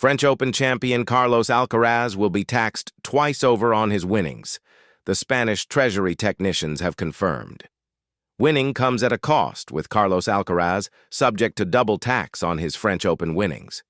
French Open champion Carlos Alcaraz will be taxed twice over on his winnings. The Spanish Treasury technicians have confirmed. Winning comes at a cost, with Carlos Alcaraz subject to double tax on his French Open winnings.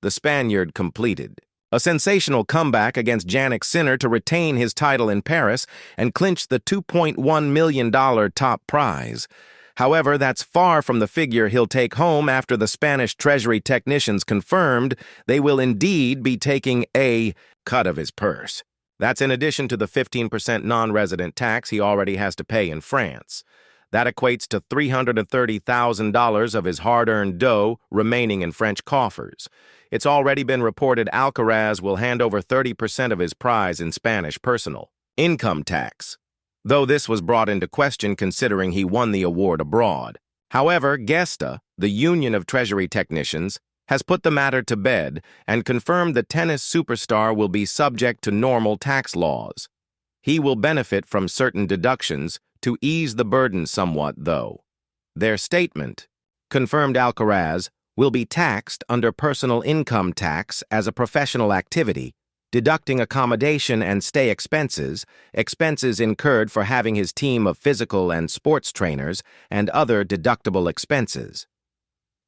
The Spaniard completed a sensational comeback against Jannik Sinner to retain his title in Paris and clinch the $2.1 million top prize. However, that's far from the figure he'll take home after the Spanish Treasury technicians confirmed they will indeed be taking a cut of his purse. That's in addition to the 15% non-resident tax he already has to pay in France. That equates to $330,000 of his hard-earned dough remaining in French coffers. It's already been reported Alcaraz will hand over 30% of his prize in Spanish personal income tax, though this was brought into question considering he won the award abroad. However, Gesta, the Union of Treasury Technicians, has put the matter to bed and confirmed the tennis superstar will be subject to normal tax laws. He will benefit from certain deductions to ease the burden somewhat, though. Their statement confirmed Alcaraz will be taxed under personal income tax as a professional activity, deducting accommodation and stay expenses, expenses incurred for having his team of physical and sports trainers, and other deductible expenses.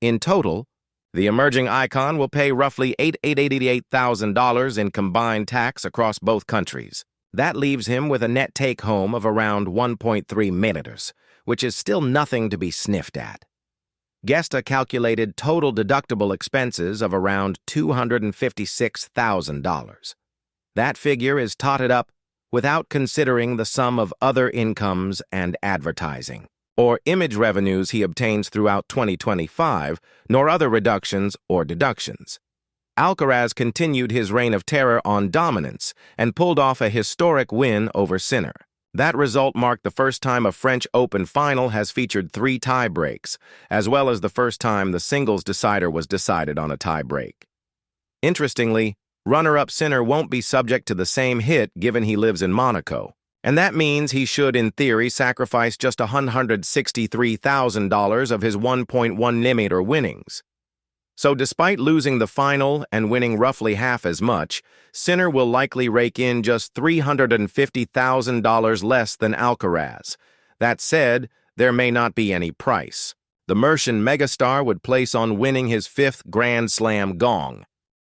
In total, the emerging icon will pay roughly $88,000 in combined tax across both countries. That leaves him with a net take-home of around 1.3 million, which is still nothing to be sniffed at. Gesta calculated total deductible expenses of around $256,000. That figure is totted up without considering the sum of other incomes and advertising, or image revenues he obtains throughout 2025, nor other reductions or deductions. Alcaraz continued his reign of terror on dominance and pulled off a historic win over Sinner. That result marked the first time a French Open final has featured 3 tie breaks, as well as the first time the singles decider was decided on a tie break. Interestingly, runner-up Sinner won't be subject to the same hit given he lives in Monaco, and that means he should, in theory, sacrifice just $163,000 of his 1.1 million winnings. So despite losing the final and winning roughly half as much, Sinner will likely rake in just $350,000 less than Alcaraz. That said, there may not be any price. The Mercian megastar would place on winning his 5th Grand Slam gong.